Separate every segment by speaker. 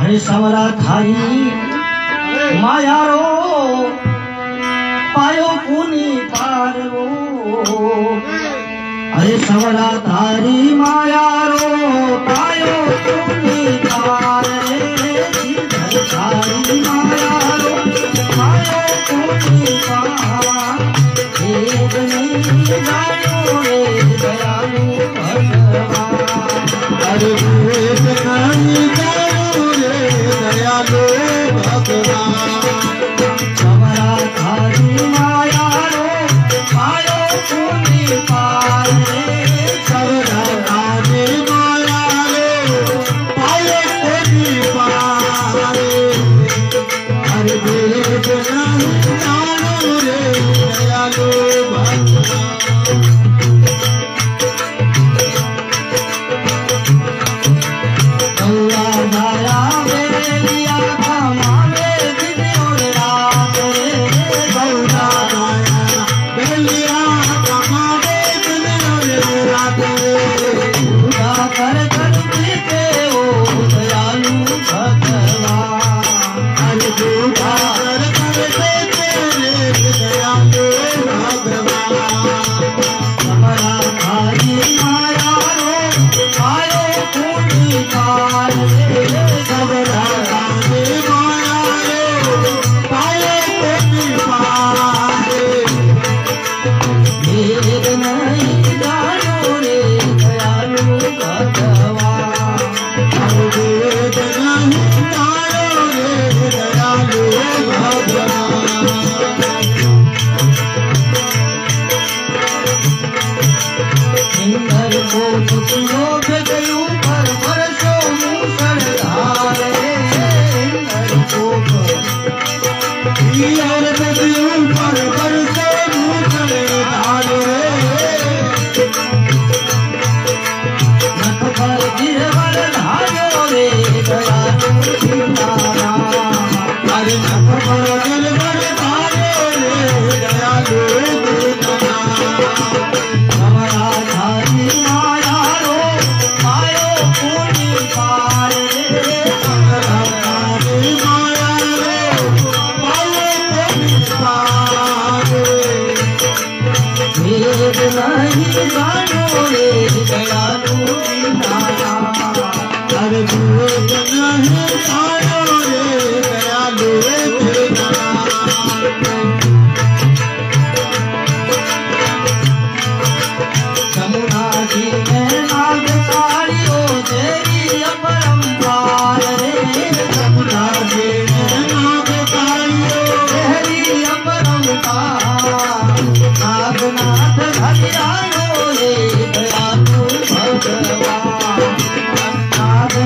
Speaker 1: अरे सवरा थारी माया रो पायो पुनी पार रो। अरे सवरा थारी माया रो पायो पुनी पार रे। थारी माया रो पायो पुनी पार एक नहीं जानो रे दयालु भगवान।
Speaker 2: अरे एक नहीं जानो रे दयालु भगवान।
Speaker 1: सवरा थारी माया रो पायो पुनी पार रे।
Speaker 2: सवरा थारी माया रो पायो पुनी पार। अरे एक नहीं जानो रे दयालु भगवान।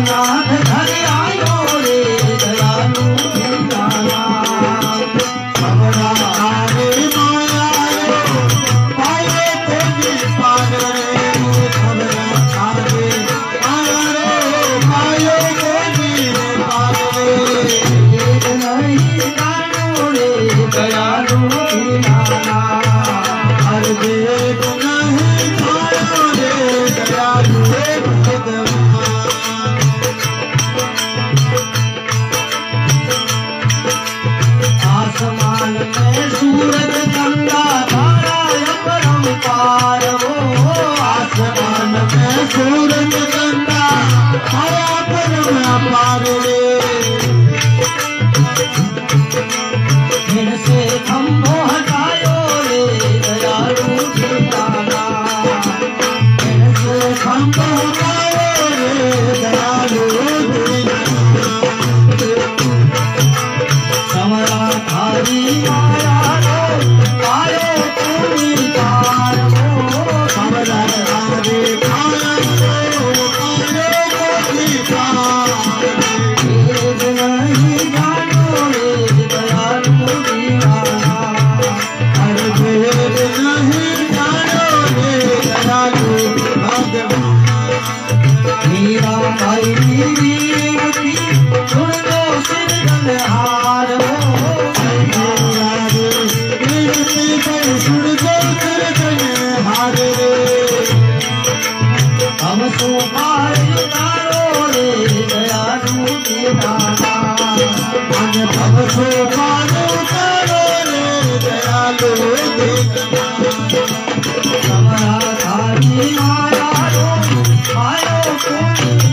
Speaker 1: नाथ घर आयो रे
Speaker 2: मन भव को पारो करो रे दयालु
Speaker 1: समरा थारी माया रो आयो कोई